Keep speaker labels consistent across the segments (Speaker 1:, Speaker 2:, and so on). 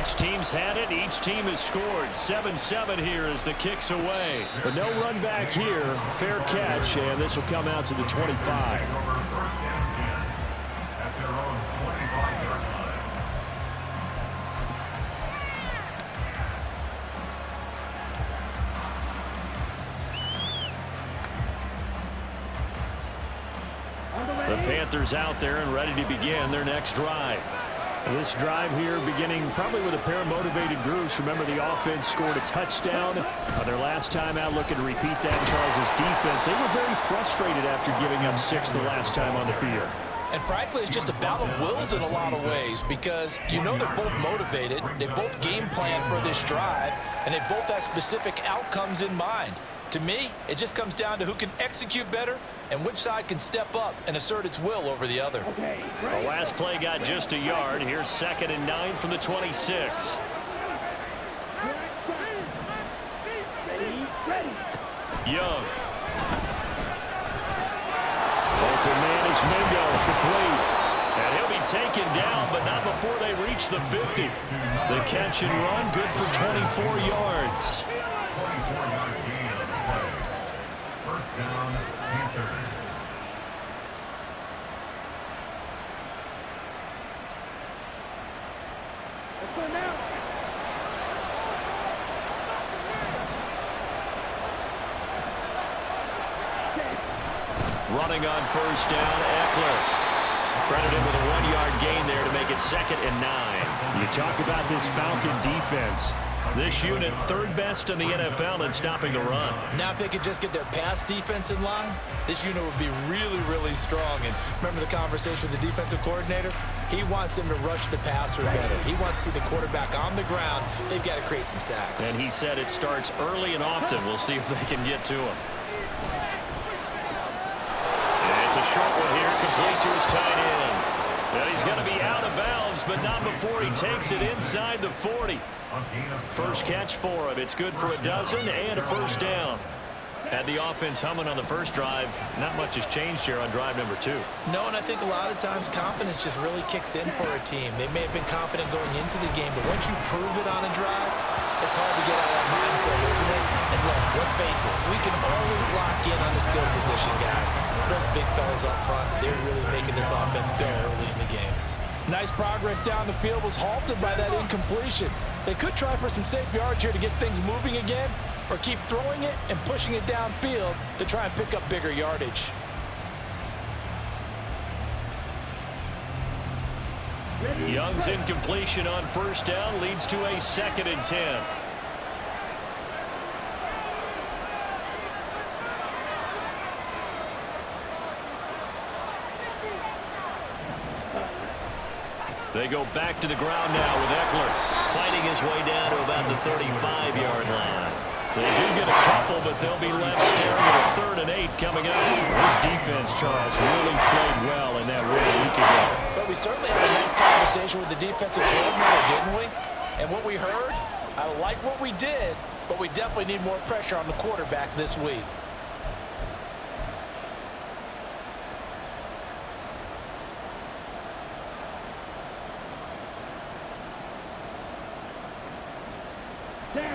Speaker 1: Each team's had it. Each team has scored. 7-7 here as the kick's away. But no run back here. Fair catch, and this will come out to the 25. The Panthers out there and ready to begin their next drive. This drive here beginning probably with a pair of motivated groups. Remember, the offense scored a touchdown their last time out, looking to repeat that in Charles' defense. They were very frustrated after giving up 6 the last time on the field.
Speaker 2: And frankly, it's just a battle of wills in a lot of ways because you know they're both motivated, they both game plan for this drive, and they both have specific outcomes in mind. To me, it just comes down to who can execute better and which side can step up and assert its will over the other.
Speaker 1: The last play got just a yard. Here's 2nd and 9 from the 26. Young. Open man is Mingo, complete. And he'll be taken down, but not before they reach the 50. The catch and run, good for 24 yards.
Speaker 3: First down, Panthers.
Speaker 1: Running on first down, Eckler. Credited with a 1-yard gain there to make it 2nd and 9. You talk about this Falcon defense. This unit, 3rd best in the NFL in stopping the run.
Speaker 2: Now if they could just get their pass defense in line, this unit would be really, really strong. And remember the conversation with the defensive coordinator? He wants them to rush the passer better. He wants to see the quarterback on the ground. They've got to create some sacks.
Speaker 1: And he said it starts early and often. We'll see if they can get to him. And it's a short one here, complete to his tight end. Well, he's going to be out of bounds, but not before he takes it inside the 40. First catch for him. It's good for a dozen and a first down. Had the offense humming on the first drive. Not much has changed here on drive number 2.
Speaker 2: No, and I think a lot of times confidence just really kicks in for a team. They may have been confident going into the game, but once you prove it on a drive, it's hard to get out of that mindset, isn't it? And look, let's face it, we can always lock in on the skill position, guys. Those big fellas up front, they're really making this offense go early in the game. Nice progress down the field was halted by that incompletion. They could try for some safe yards here to get things moving again, or keep throwing it and pushing it downfield to try and pick up bigger yardage.
Speaker 1: Young's incompletion on first down leads to a 2nd and 10. They go back to the ground now with Eckler, fighting his way down to about the 35-yard line. They do get a couple, but they'll be left staring at a 3rd and 8 coming up. This defense, Charles, really played well in that win a week ago.
Speaker 2: But we certainly had a nice conversation with the defensive coordinator, didn't we? And what we heard, I like what we did, but we definitely need more pressure on the quarterback this week.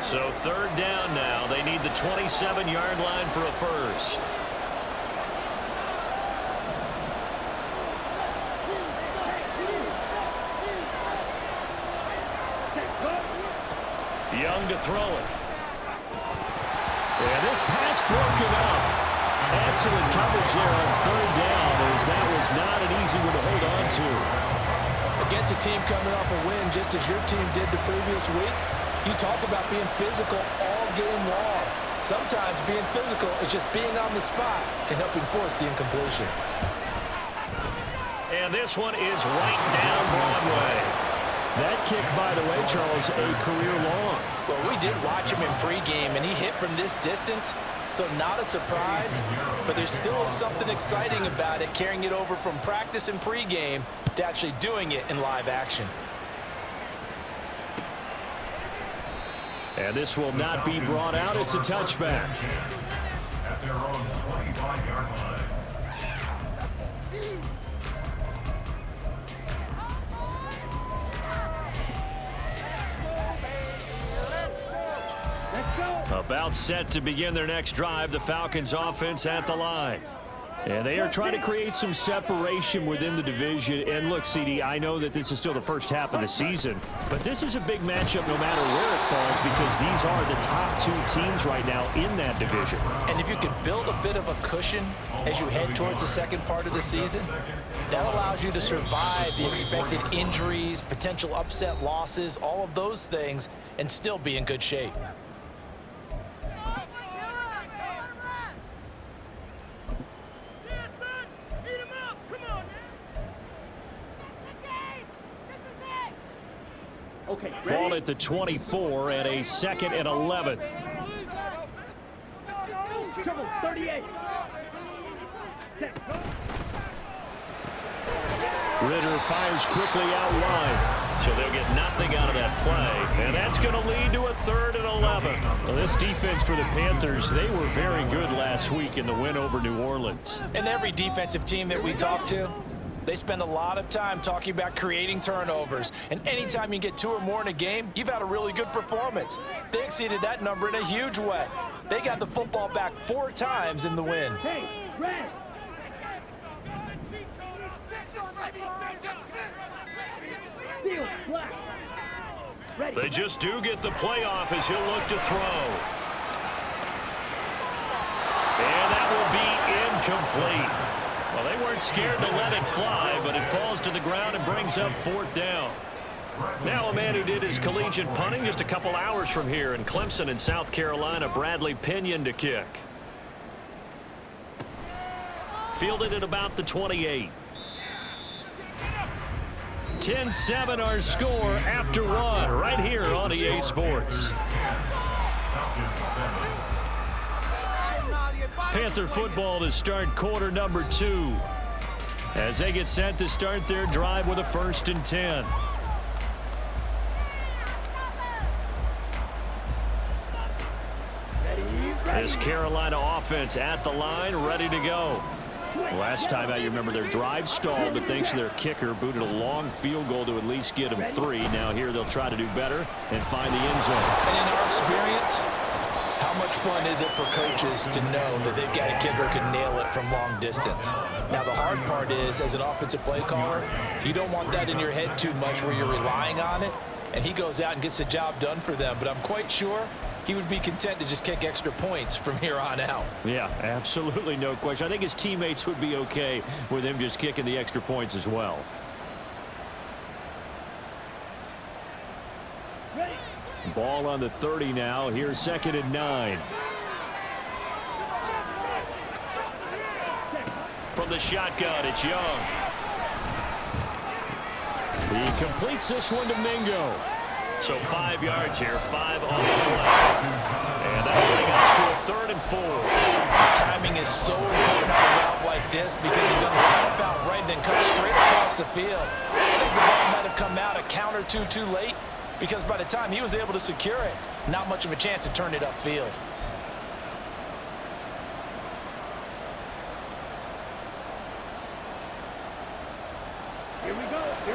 Speaker 1: So 3rd down now. They need the 27-yard line for a first. Young to throw it. And this pass broken up. Excellent coverage there on 3rd down, as that was not an easy one to hold on to.
Speaker 2: Against a team coming off a win just as your team did the previous week, you talk about being physical all game long. Sometimes being physical is just being on the spot and helping force the incompletion.
Speaker 1: And this one is right down Broadway.
Speaker 2: That kick, by the way, Charles, a career long. Well, we did watch him in pregame, and he hit from this distance, so not a surprise. But there still is something exciting about it, carrying it over from practice and pregame to actually doing it in live action.
Speaker 1: And this will not be brought out. It's a touchback.
Speaker 3: At their own 25-yard line.
Speaker 1: About set to begin their next drive, the Falcons offense at the line. And they are trying to create some separation within the division. And look, CD, I know that this is still the first half of the season, but this is a big matchup no matter where it falls because these are the top two teams right now in that division.
Speaker 2: And if you can build a bit of a cushion as you head towards the second part of the season, that allows you to survive the expected injuries, potential upset losses, all of those things, and still be in good shape.
Speaker 4: Okay,
Speaker 1: Ball at the 24 and a 2nd and 11.
Speaker 4: Come on, 38.
Speaker 1: Ritter fires quickly out wide, so they'll get nothing out of that play. And that's going to lead to a 3rd and 11. Well, this defense for the Panthers, they were very good last week in the win over New Orleans.
Speaker 2: And every defensive team that we talk to, they spend a lot of time talking about creating turnovers. And anytime you get 2 or more in a game, you've had a really good performance. They exceeded that number in a huge way. They got the football back 4 times in the win.
Speaker 4: Hey, red. Steel, black. Ready.
Speaker 1: They just do get the playoff as he'll look to throw. And that will be incomplete. Well, they weren't scared to let it fly, but it falls to the ground and brings up 4th down. Now a man who did his collegiate punting just a couple hours from here in Clemson in South Carolina, Bradley Pinion to kick. Fielded at about the 28. 10-7 our score after 1 right here on EA Sports. Panther football to start quarter number 2 as they get set to start their drive with a 1st and 10. This Carolina offense at the line, ready to go. Last time out, you remember their drive stalled, but thanks to their kicker, booted a long field goal to at least get them 3. Now here they'll try to do better and find the end zone.
Speaker 2: And in our experience, how much fun is it for coaches to know that they've got a kicker who can nail it from long distance? Now, the hard part is, as an offensive play caller, you don't want that in your head too much where you're relying on it, and he goes out and gets the job done for them. But I'm quite sure he would be content to just kick extra points from here on out.
Speaker 1: Yeah, absolutely no question. I think his teammates would be okay with him just kicking the extra points as well. Ball on the 30 now. Here's 2nd and 9. From the shotgun, it's Young. He completes this one to Mingo. So 5 yards here, 5 on the play. And that'll bring us to a 3rd and 4.
Speaker 2: Timing is so important on a route like this because he's going to line up out right and then cut straight across the field. I think the ball might have come out a count or two too late because by the time he was able to secure it, not much of a chance to turn it upfield.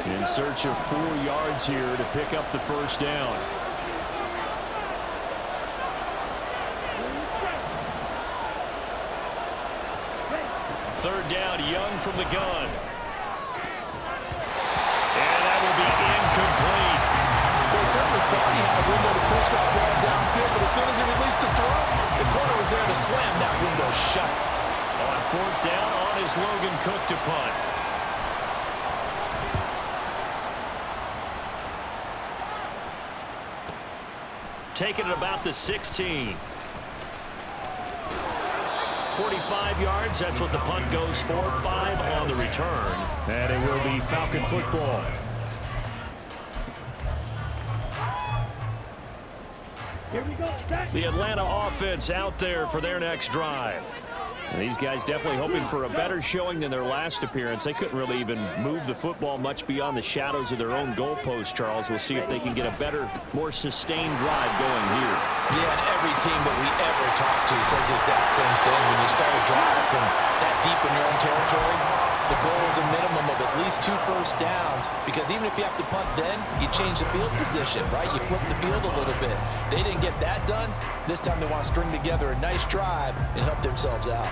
Speaker 1: In search of 4 yards here to pick up the 1st down. Third down, Young from the gun. And that will be incomplete.
Speaker 2: Well, he certainly thought he had a window to push that ball downfield, but as soon as he released the throw, the corner was there to slam that window shut.
Speaker 1: On 4th down, on is Logan Cook to punt. Taking it about the 16. 45 yards, that's what the punt goes for. 5 on the return. And it will be Falcon football.
Speaker 4: Here we go.
Speaker 1: The Atlanta offense out there for their next drive. And these guys definitely hoping for a better showing than their last appearance. They couldn't really even move the football much beyond the shadows of their own goalpost, Charles. We'll see if they can get a better, more sustained drive going here.
Speaker 2: Yeah, and every team that we ever talk to says the exact same thing. When you start a drive from that deep in your own territory, the goal is a minimum of a at least 2 first downs, because even if you have to punt then, you change the field position, right? You flip the field a little bit. They didn't get that done. This time they want to string together a nice drive and help themselves out.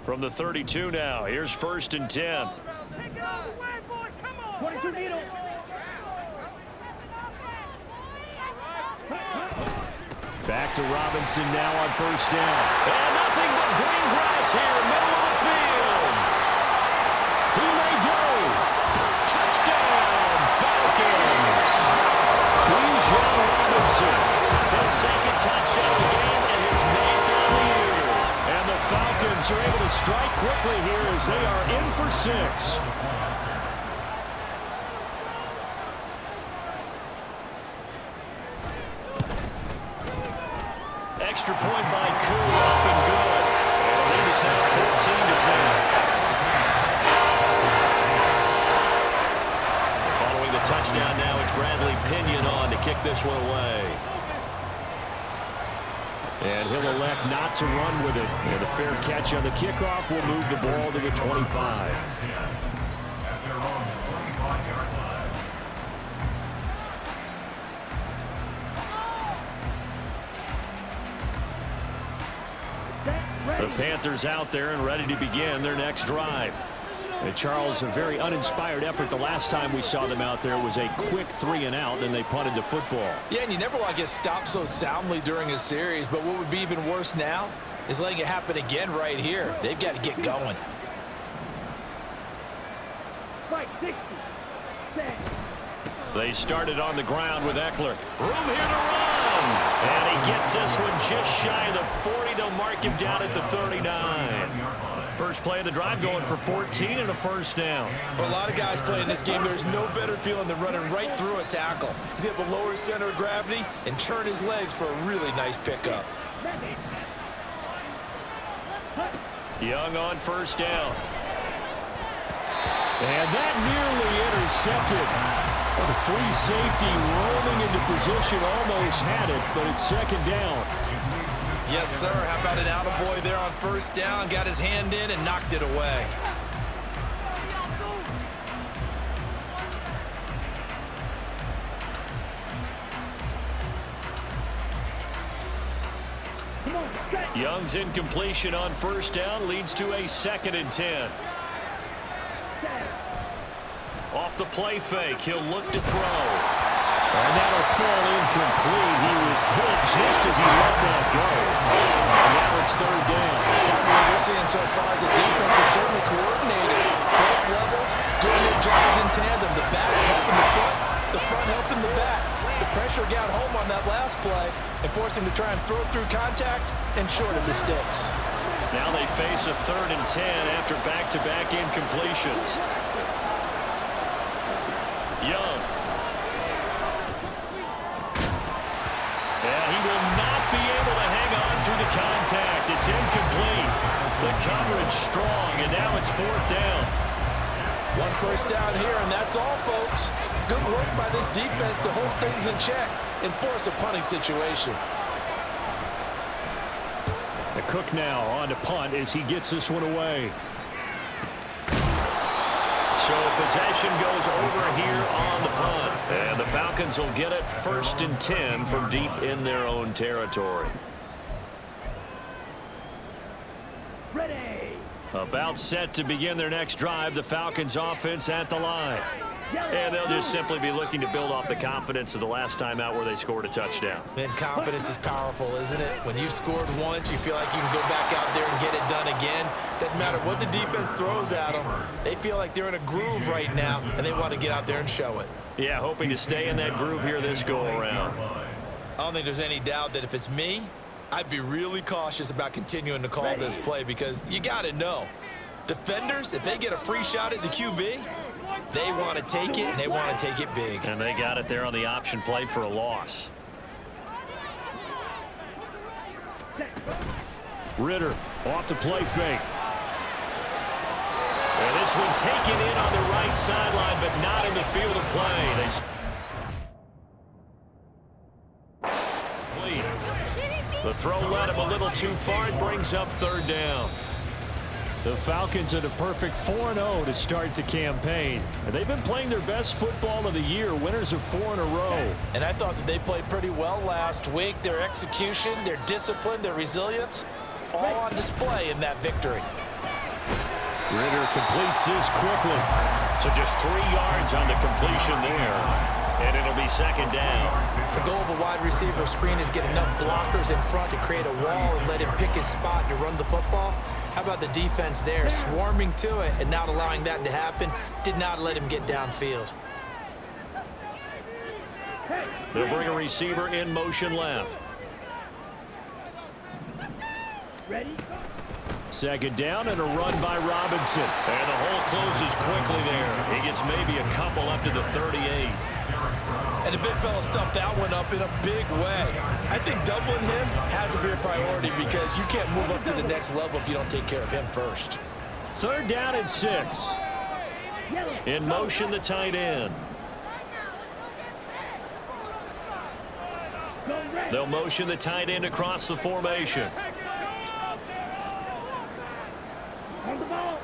Speaker 1: From the 32 now, here's 1st and 10.
Speaker 4: 22 needle.
Speaker 1: Back to Robinson now on 1st down. And nothing but green grass here, middle of the field. He may go. Touchdown, Falcons. Bijan Robinson, the 2nd touchdown of the game and his 9th of the year. And the Falcons are able to strike quickly here as they are in for 6. Extra point by Koo, up and good. And the lead is now 14-10. Following the touchdown now, it's Bradley Pinion on to kick this one away. And he'll elect not to run with it. And a fair catch on the kickoff will move the ball to the 25.
Speaker 3: At their own 25-yard line.
Speaker 1: The Panthers out there and ready to begin their next drive. And Charles, a very uninspired effort the last time we saw them out there was a quick 3-and-out, and they punted the football.
Speaker 2: Yeah, and you never want to get stopped so soundly during a series, but what would be even worse now is letting it happen again right here. They've got to get going.
Speaker 4: Right, 60. Set.
Speaker 1: They started on the ground with Eckler. Room here to run. And he gets this one just shy of the 40. They'll mark him down at the 39. First play of the drive going for 14 and a 1st down.
Speaker 2: For a lot of guys playing this game, there's no better feeling than running right through a tackle. He's able to lower his center of gravity and churn his legs for a really nice pickup.
Speaker 1: Young on 1st down. And that nearly intercepted. The free safety rolling into position, almost had it, but it's 2nd down.
Speaker 2: Yes, sir. How about an attaboy there on 1st down? Got his hand in and knocked it away.
Speaker 1: Young's incompletion on 1st down leads to a 2nd and 10. Off the play fake, he'll look to throw. And that'll fall incomplete. He was hit just as he let that go. And now it's 3rd down.
Speaker 2: What we're seeing so far is the defense is certainly coordinated. Both levels doing their jobs in tandem. The back helping the front helping the back. The pressure got home on that last play and forced him to try and throw through contact and short of the sticks.
Speaker 1: Now they face a 3rd and 10 after back-to-back incompletions. Young. And he will not be able to hang on through the contact. It's incomplete. The coverage strong, and now it's 4th down.
Speaker 2: 1 first down here, and that's all, folks. Good work by this defense to hold things in check and force a punting situation.
Speaker 1: The Cook now on to punt as he gets this one away. So possession goes over here on the punt. And the Falcons will get it 1st and 10 from deep in their own territory.
Speaker 4: Ready.
Speaker 1: About set to begin their next drive, the Falcons offense at the line. And they'll just simply be looking to build off the confidence of the last time out where they scored a touchdown.
Speaker 2: And confidence is powerful, isn't it? When you've scored once, you feel like you can go back out there and get it done again. Doesn't matter what the defense throws at them. They feel like they're in a groove right now, and they want to get out there and show it.
Speaker 1: Yeah, hoping to stay in that groove here this go-around.
Speaker 2: I don't think there's any doubt that if it's me, I'd be really cautious about continuing to call this play because you got to know, defenders, if they get a free shot at the QB, they want to take it, and they want to take it big.
Speaker 1: And they got it there on the option play for a loss. Ritter off the play fake. And this one taken in on the right sideline, but not in the field of play. throw led him a little too far. It brings up third down. The Falcons are the perfect 4-0 to start the campaign. They've been playing their best football of the year, winners of 4 in a row.
Speaker 2: And I thought that they played pretty well last week. Their execution, their discipline, their resilience, all on display in that victory.
Speaker 1: Ritter completes this quickly. So just 3 yards on the completion there. And it'll be second down.
Speaker 2: The goal of a wide receiver screen is get enough blockers in front to create a wall and let him pick his spot to run the football. How about the defense there, swarming to it and not allowing that to happen? Did not let him get downfield.
Speaker 1: They'll bring a receiver in motion left.
Speaker 4: Ready?
Speaker 1: Second down and a run by Robinson. And the hole closes quickly there. He gets maybe a couple up to the 38.
Speaker 2: And the big fella stuffed that one up in a big way. I think doubling him has to be a priority because you can't move up to the next level if you don't take care of him first.
Speaker 1: Third down and 6. In motion, the tight end. They'll motion the tight end across the formation.
Speaker 4: On the ball.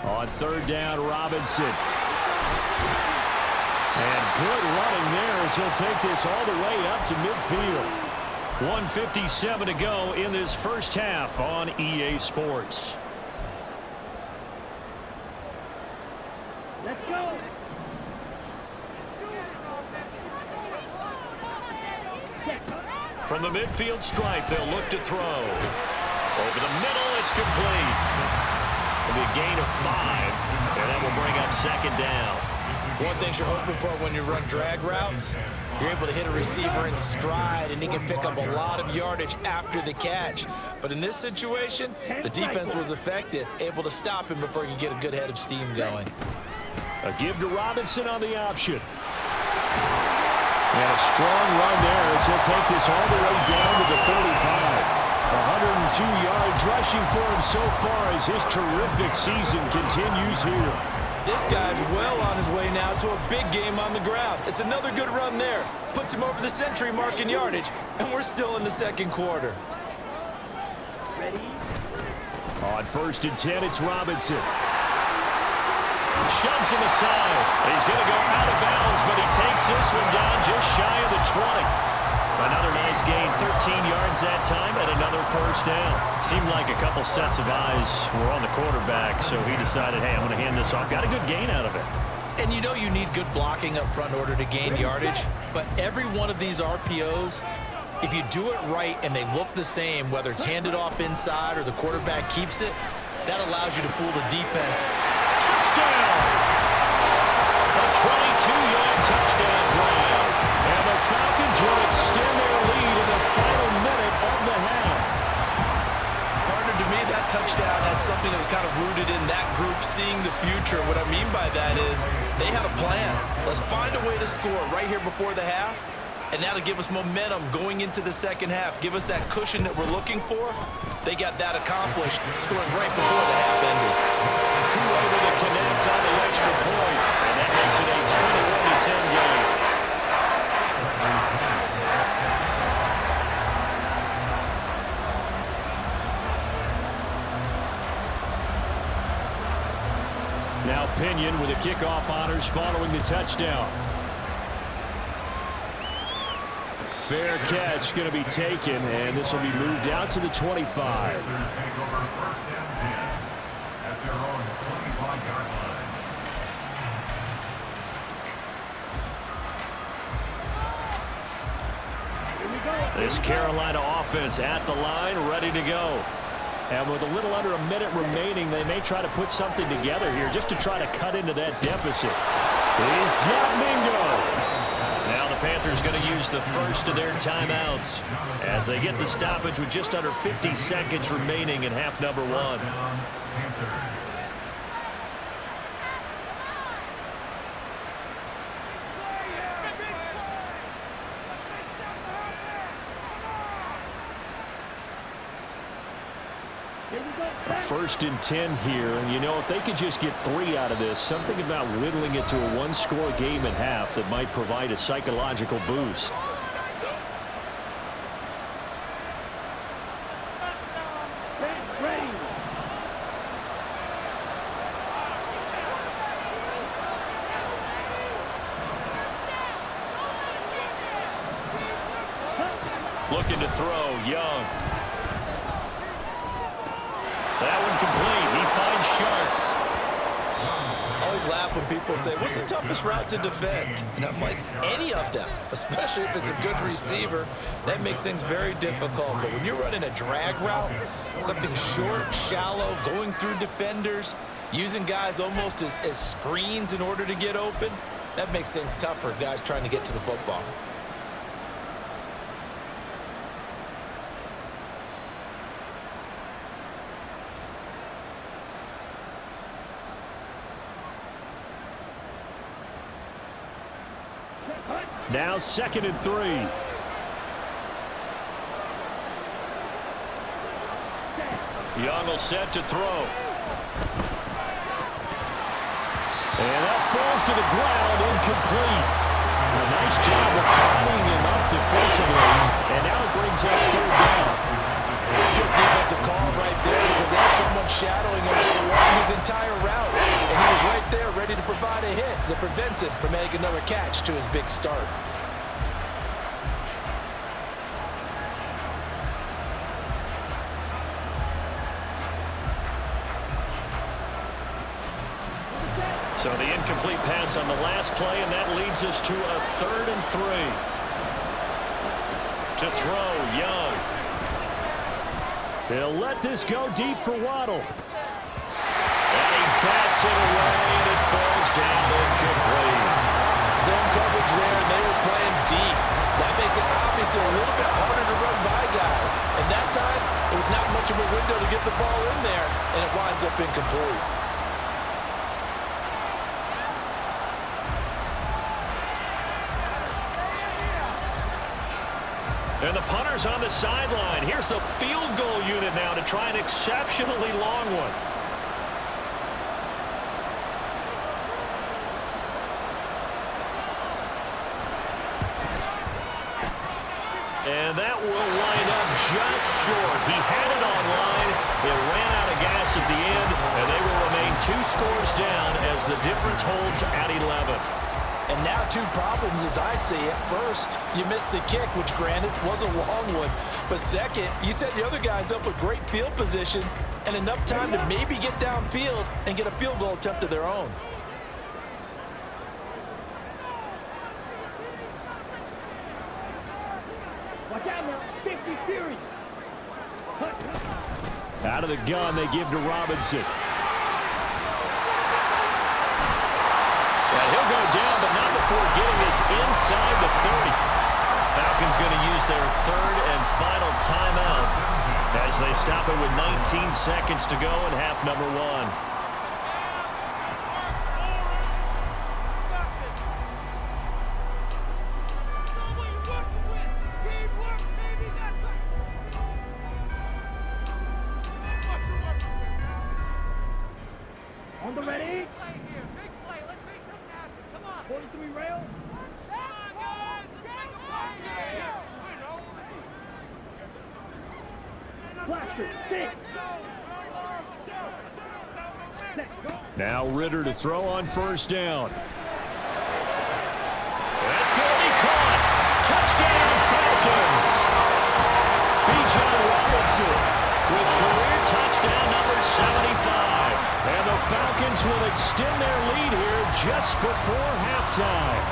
Speaker 1: On third down, Robinson. And good running there as he'll take this all the way up to midfield. 1:57 to go in this first half on EA Sports.
Speaker 4: Let's go.
Speaker 1: From the midfield stripe, they'll look to throw. Over the middle, it's complete. It'll be a gain of 5, and that will bring up second down.
Speaker 2: One thing you're hoping for when you run drag routes, you're able to hit a receiver in stride, and he can pick up a lot of yardage after the catch. But in this situation, the defense was effective, able to stop him before he could get a good head of steam going.
Speaker 1: A give to Robinson on the option. And a strong run there as he'll take this all the way down to the 45. 102 yards rushing for him so far as his terrific season continues here.
Speaker 2: This guy's well on his way now to a big game on the ground. It's another good run there. Puts him over the century mark in yardage, and we're still in the second quarter.
Speaker 4: Ready?
Speaker 1: On 1st and 10, it's Robinson. Shoves him aside. He's going to go out of bounds, but he takes this one down just shy of the 20. Another nice gain, 13 yards that time, and another first down. Seemed like a couple sets of eyes were on the quarterback, so he decided, hey, I'm going to hand this off. Got a good gain out of it.
Speaker 2: And you know you need good blocking up front in order to gain yardage, but every one of these RPOs, if you do it right and they look the same, whether it's handed off inside or the quarterback keeps it, that allows you to fool the defense.
Speaker 1: Touchdown! A 22-yard touchdown grab. And the Falcons will extend their lead in the final minute of the half.
Speaker 2: Partner, to me, that touchdown had something that was kind of rooted in that group seeing the future. What I mean by that is they had a plan. Let's find a way to score right here before the half, and that'll give us momentum going into the second half. Give us that cushion that we're looking for. They got that accomplished, scoring right before the half ended.
Speaker 1: Crew able to connect on the extra point, and that makes it a 21-10 game. Now Pinion with the kickoff honors following the touchdown. Fair catch going to be taken, and this will be moved out to the 25.
Speaker 3: Take over 1st and 10 at their own 25-yard line.
Speaker 1: This Carolina offense at the line, ready to go. And with a little under a minute remaining, they may try to put something together here just to try to cut into that deficit. He's got Mingo. Now the Panthers going to use the first of their timeouts as they get the stoppage with just under 50 seconds remaining in half number 1. First and 10 here, and you know, if they could just get 3 out of this, something about whittling it to a 1-score game at half that might provide a psychological boost. Looking to throw, Young. That one complete. He finds Sharp.
Speaker 2: I always laugh when people say, what's the toughest route to defend? And I'm like, any of them, especially if it's a good receiver. That makes things very difficult. But when you're running a drag route, something short, shallow, going through defenders, using guys almost as screens in order to get open, that makes things tough for guys trying to get to the football.
Speaker 1: Now 2nd and 3. Young will set to throw. And that falls to the ground, incomplete. A nice job of bombing him up defensively. And now it brings up 3rd down.
Speaker 2: Good defensive call right there because they had someone shadowing him along his entire route. And he was right there ready to provide a hit that prevents him from making another catch to his big start.
Speaker 1: So the incomplete pass on the last play, and that leads us to a 3rd and 3. To throw, Young. He'll let this go deep for Waddle. And he bats it away, and it falls down incomplete.
Speaker 2: Zone coverage there, and they were playing deep. That makes it obviously a little bit harder to run by guys. And that time, it was not much of a window to get the ball in there, and it winds up incomplete.
Speaker 1: And the punter's on the sideline. Here's the field goal unit now to try an exceptionally long one. And that will line up just short. He had it on line. It ran out of gas at the end, and they will remain 2 scores down as the difference holds at 11.
Speaker 2: And now 2 problems as I see it. First, you missed the kick, which granted was a long one. But second, you set the other guys up with great field position and enough time to maybe get downfield and get a field goal attempt of their own.
Speaker 4: Watch out now. 50 Fury.
Speaker 1: Out of the gun, they give to Robinson. And he'll go down, but not before getting this inside the 30. Falcons going to use their 3rd and final timeout as they stop it with 19 seconds to go in half number 1.
Speaker 4: On the ready. 43 rail. Blaster, 6.
Speaker 1: Now Ritter to throw on 1st down. That's going to be caught. Touchdown, Falcons. Bijan Robinson with career touchdown number 75. And the Falcons will extend their lead here just before halftime.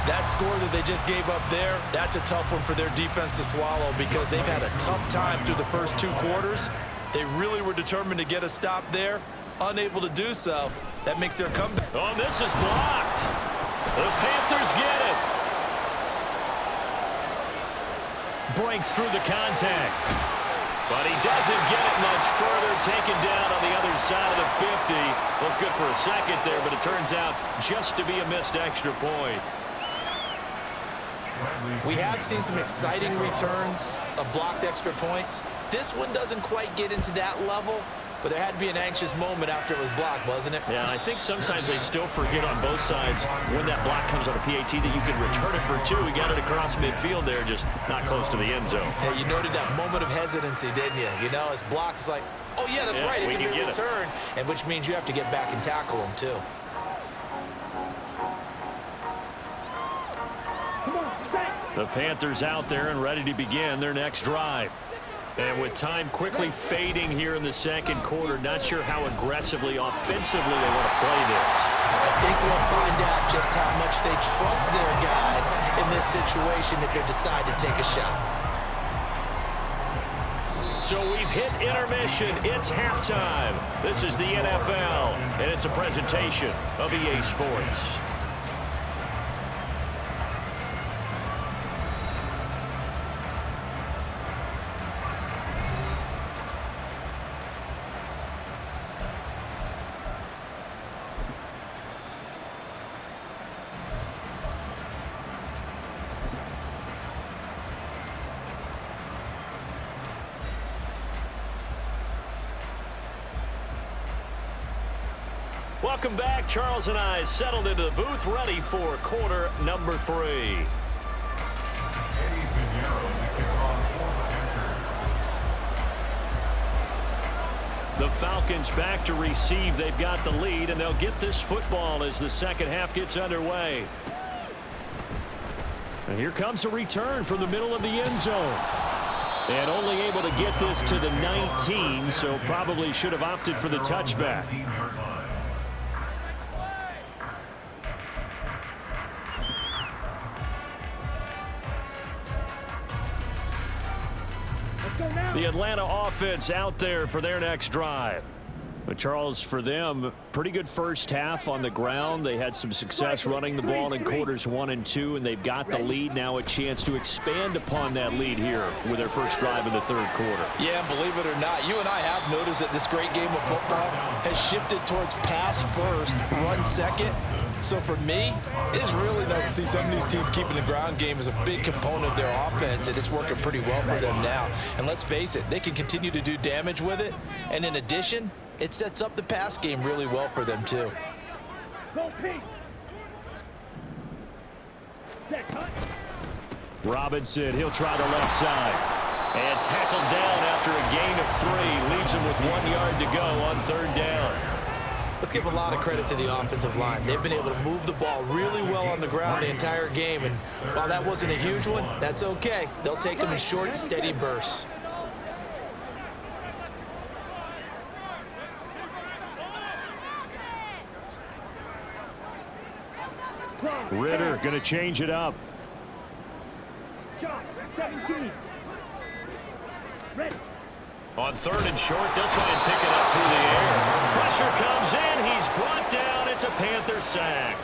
Speaker 2: That score that they just gave up there, that's a tough one for their defense to swallow because they've had a tough time through the first 2 quarters. They really were determined to get a stop there, unable to do so. That makes their comeback.
Speaker 1: Oh, and this is blocked. The Panthers get it. Breaks through the contact. But he doesn't get it much further, taken down on the other side of the 50. Looked good for a second there, but it turns out just to be a missed extra point.
Speaker 2: We have seen some exciting returns of blocked extra points. This one doesn't quite get into that level, but there had to be an anxious moment after it was blocked, wasn't it?
Speaker 1: Yeah, I think sometimes they still forget on both sides when that block comes on a PAT that you can return it for 2. He got it across midfield there, just not close to the end zone.
Speaker 2: Yeah, you noted that moment of hesitancy, didn't you? You know, his block is like, oh, yeah, that's right, it can be returned, and which means you have to get back and tackle him, too.
Speaker 4: Come on, back.
Speaker 1: The Panthers out there and ready to begin their next drive. And with time quickly fading here in the second quarter, not sure how aggressively, offensively they want to play this.
Speaker 2: I think we'll find out just how much they trust their guys in this situation if they decide to take a shot.
Speaker 1: So we've hit intermission. It's halftime. This is the NFL, and it's a presentation of EA Sports. Welcome back. Charles and I settled into the booth, ready for quarter number 3. The Falcons back to receive. They've got the lead, and they'll get this football as the second half gets underway. And here comes a return from the middle of the end zone. And only able to get this to the 19, so probably should have opted for the touchback. The Atlanta offense out there for their next drive. But Charles, for them, pretty good first half on the ground. They had some success running the ball in quarters 1 and 2, and they've got the lead now, a chance to expand upon that lead here with their first drive in the third quarter.
Speaker 2: Yeah, and believe it or not, you and I have noticed that this great game of football has shifted towards pass first, run second. So for me, it's really nice to see some of these teams keeping the ground game as a big component of their offense, and it's working pretty well for them now. And let's face it, they can continue to do damage with it. And in addition, it sets up the pass game really well for them too.
Speaker 1: Robinson, he'll try the left side. And tackled down after a gain of 3. Leaves him with 1 yard to go on third down.
Speaker 2: Let's give a lot of credit to the offensive line. They've been able to move the ball really well on the ground the entire game. And while that wasn't a huge one, that's okay. They'll take them in short, steady bursts.
Speaker 1: Ritter going to change it up.
Speaker 4: 17. Ready.
Speaker 1: On third and short, they'll try and pick it up through the air. Pressure comes in. He's brought down. It's a Panther sack.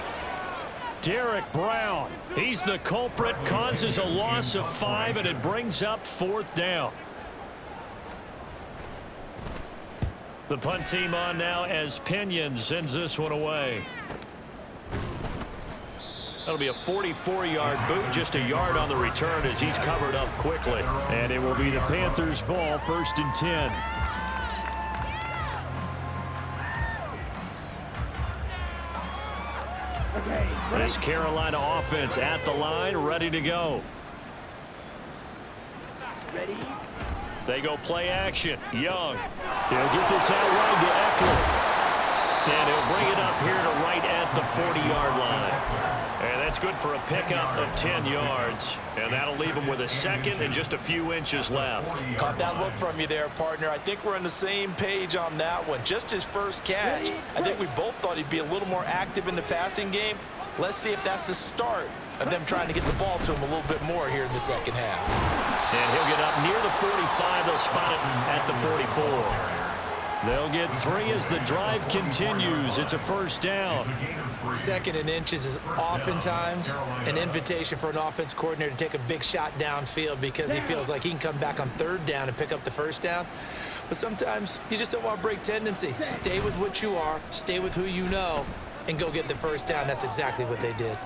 Speaker 1: Derek Brown, he's the culprit, causes a loss of 5, and it brings up fourth down. The punt team on now as Pinion sends this one away. That'll be a 44-yard boot, just a yard on the return as he's covered up quickly. And it will be the Panthers' ball, 1st and 10. This Carolina offense at the line, ready to go.
Speaker 4: Ready.
Speaker 1: They go play action. Young. He'll get this out wide to Eckler. And he'll bring it up here to right at the 40-yard line. And that's good for a pickup of 10 yards. And that'll leave him with a second and just a few inches left.
Speaker 2: Caught that look from you there, partner. I think we're on the same page on that one. Just his first catch. I think we both thought he'd be a little more active in the passing game. Let's see if that's the start of them trying to get the ball to him a little bit more here in the second half.
Speaker 1: And he'll get up near the 45. They'll spot it at the 44. They'll get 3 as the drive continues. It's a first down.
Speaker 2: 2nd and inches is oftentimes an invitation for an offense coordinator to take a big shot downfield because he feels like he can come back on 3rd down and pick up the first down. But sometimes you just don't want to break tendency. Stay with what you are, stay with who you know, and go get the first down. That's exactly what they did.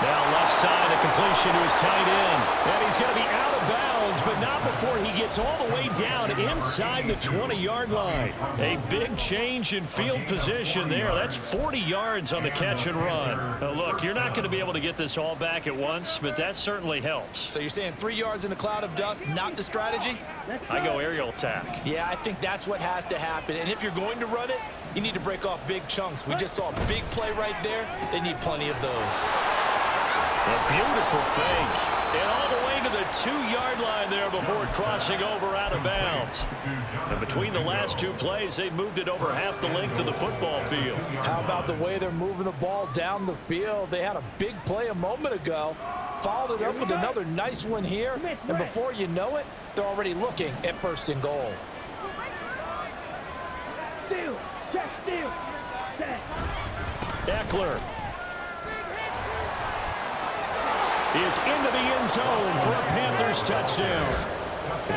Speaker 1: Now left side, a completion to his tight end. And he's going to be out of bounds, but not before he gets all the way down inside the 20-yard line. A big change in field position there. That's 40 yards on the catch and run. Now look, you're not going to be able to get this all back at once, but that certainly helps.
Speaker 2: So you're saying 3 yards in a cloud of dust, not the strategy?
Speaker 1: I go aerial attack.
Speaker 2: Yeah, I think that's what has to happen. And if you're going to run it, you need to break off big chunks. We just saw a big play right there. They need plenty of those.
Speaker 1: A beautiful fake. And all the way to the 2-yard line there before crossing over out of bounds. And between the last two plays, they moved it over half the length of the football field.
Speaker 2: How about the way they're moving the ball down the field? They had a big play a moment ago, followed it up with another nice one here, and before you know it, they're already looking at 1st and goal.
Speaker 4: Steal. Check steal. Set.
Speaker 1: Eckler is into the end zone for a Panthers touchdown.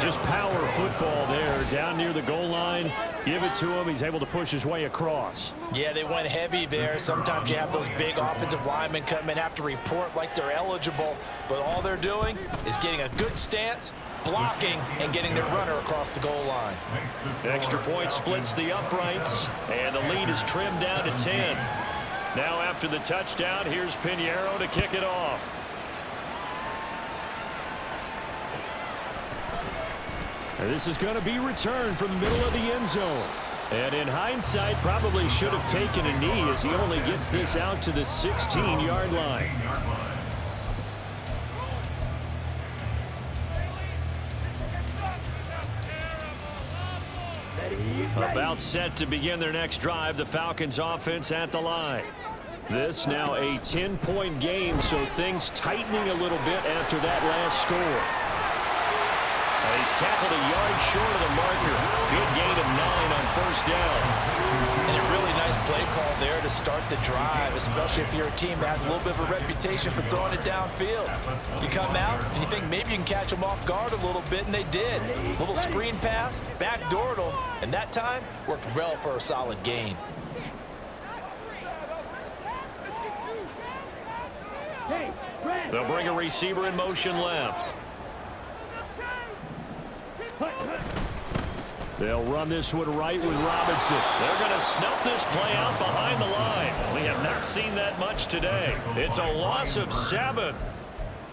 Speaker 1: Just power football there down near the goal line. Give it to him. He's able to push his way across.
Speaker 2: Yeah, they went heavy there. Sometimes you have those big offensive linemen come in, have to report like they're eligible, but all they're doing is getting a good stance, blocking, and getting their runner across the goal line.
Speaker 1: Extra point splits the uprights, and the lead is trimmed down to 10. Now after the touchdown, here's Pinheiro to kick it off. And this is going to be returned from the middle of the end zone. And in hindsight, probably should have taken a knee as he only gets this out to the 16-yard line. About set to begin their next drive, the Falcons offense at the line. This now a 10-point game, so things tightening a little bit after that last score. He's tackled a yard short of the marker. Good gain of 9 on 1st down.
Speaker 2: And a really nice play call there to start the drive, especially if you're a team that has a little bit of a reputation for throwing it downfield. You come out and you think maybe you can catch them off guard a little bit, and they did. Little screen pass, backdoored them, and that time worked well for a solid gain.
Speaker 1: They'll bring a receiver in motion left. They'll run this one right with Robinson. They're going to snuff this play out behind the line. We have not seen that much today. It's a loss of 7.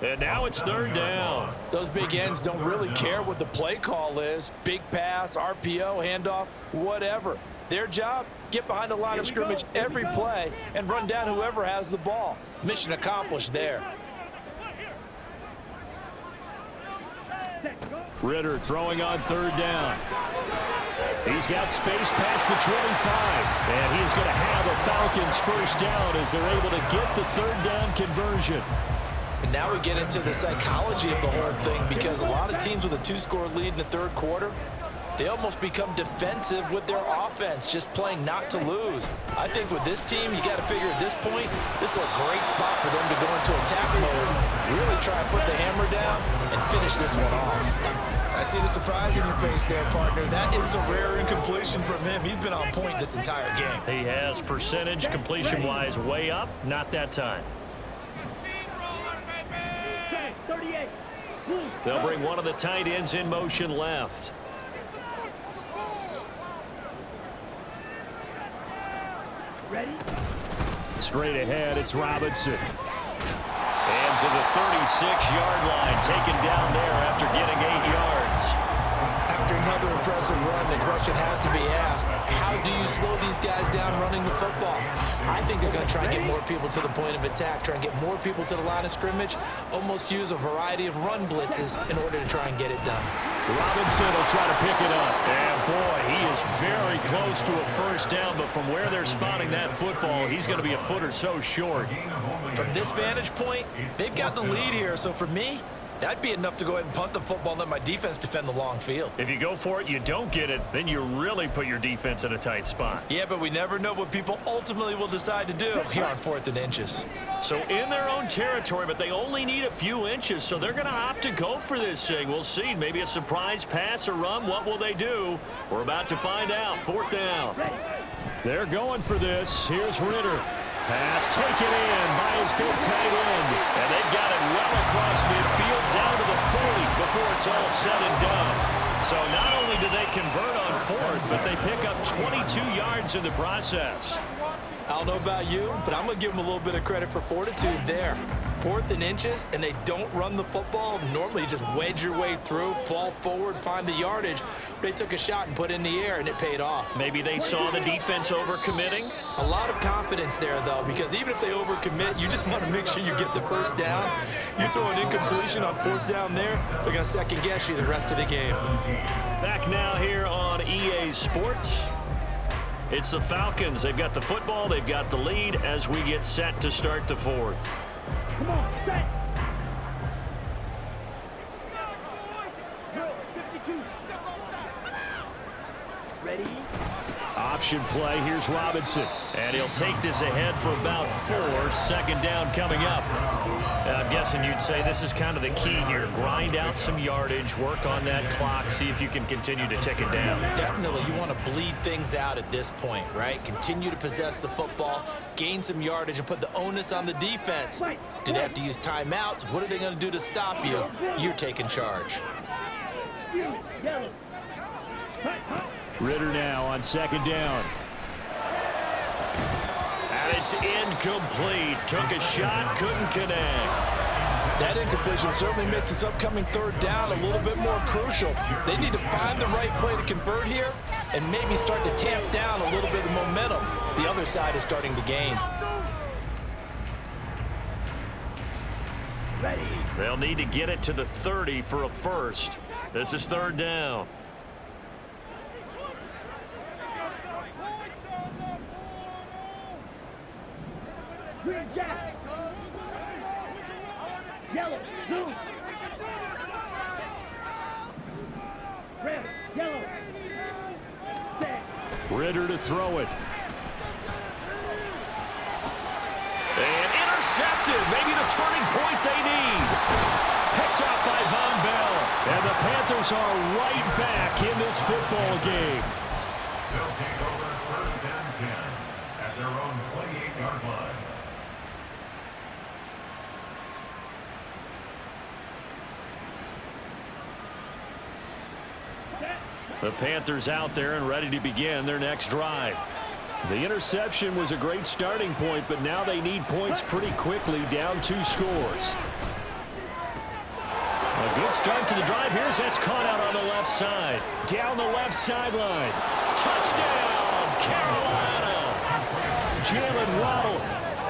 Speaker 1: And now it's 3rd down.
Speaker 2: Those big ends don't really care what the play call is. Big pass, RPO, handoff, whatever. Their job, get behind the line of scrimmage every play and run down whoever has the ball. Mission accomplished there.
Speaker 1: Ritter throwing on 3rd down. He's got space past the 25. And he's going to have a Falcons 1st down as they're able to get the 3rd down conversion.
Speaker 2: And now we get into the psychology of the whole thing, because a lot of teams with a 2-score lead in the 3rd quarter, they almost become defensive with their offense, just playing not to lose. I think with this team, you got to figure at this point, this is a great spot for them to go into attack mode, really try to put the hammer down and finish this one off. I see the surprise in your face there, partner. That is a rare incompletion from him. He's been on point this entire game.
Speaker 1: He has percentage completion-wise way up, not that time. They'll bring one of the tight ends in motion left.
Speaker 4: Ready?
Speaker 1: Straight ahead, it's Robinson. And to the 36-yard line, taken down there after getting 8 yards.
Speaker 2: After another impressive run, the question has to be asked, how do you slow these guys down running the football? I think they're going to try and get more people to the point of attack, try and get more people to the line of scrimmage, almost use a variety of run blitzes in order to try and get it done.
Speaker 1: Robinson will try to pick it up. And boy, he is very close to a 1st down, but from where they're spotting that football, he's going to be a foot or so short.
Speaker 2: From this vantage point, they've got the lead here, so for me, that'd be enough to go ahead and punt the football and let my defense defend the long field.
Speaker 1: If you go for it, you don't get it, then you really put your defense in a tight spot.
Speaker 2: Yeah, but we never know what people ultimately will decide to do here on 4th and inches.
Speaker 1: So in their own territory, but they only need a few inches, so they're going to opt to go for this thing. We'll see. Maybe a surprise pass or run. What will they do? We're about to find out. 4th down. They're going for this. Here's Ritter. Pass taken in by his big tight end. And they've got it well across midfield down to the 40 before it's all said and done. So not only do they convert on 4th, but they pick up 22 yards in the process.
Speaker 2: I don't know about you, but I'm going to give them a little bit of credit for fortitude there. 4th and inches, and they don't run the football. Normally, you just wedge your way through, fall forward, find the yardage. They took a shot and put it in the air, and it paid off.
Speaker 1: Maybe they saw the defense overcommitting.
Speaker 2: A lot of confidence there, though, because even if they overcommit, you just want to make sure you get the first down. You throw an incompletion on 4th down there, they're going to second-guess you the rest of the game.
Speaker 1: Back now here on EA Sports. It's the Falcons. They've got the football. They've got the lead as we get set to start the 4th.
Speaker 4: Come on, set. Drill, 52. Ready?
Speaker 1: Option play. Here's Robinson. And he'll take this ahead for about 4. 2nd down coming up. I'm guessing you'd say this is kind of the key here. Grind out some yardage, work on that clock, see if you can continue to tick it down.
Speaker 2: Definitely. You want to bleed things out at this point, right? Continue to possess the football, gain some yardage, and put the onus on the defense. Do they have to use timeouts? What are they going to do to stop you? You're taking charge.
Speaker 4: Yellow.
Speaker 1: Ritter now on 2nd down. And it's incomplete. Took a shot, couldn't connect.
Speaker 5: That incompletion certainly makes this upcoming 3rd down a little bit more crucial. They need to find the right play to convert here and maybe start to tamp down a little bit of the momentum the other side is starting to gain.
Speaker 4: Ready?
Speaker 1: They'll need to get it to the 30 for a first. This is 3rd down.
Speaker 4: Green jack. Yellow. Blue. Red. Yellow. Set.
Speaker 1: Ritter to throw it. And intercepted. Maybe the turning point they need. Picked up by Von Bell. And the Panthers are right back in this football game.
Speaker 3: They'll take over 1st and 10 at their own 28-yard line.
Speaker 1: The Panthers out there and ready to begin their next drive. The interception was a great starting point, but now they need points pretty quickly, down 2 scores. A good start to the drive. Here's that's caught out on the left side. Down the left sideline. Touchdown, Carolina. Jalen Waddle,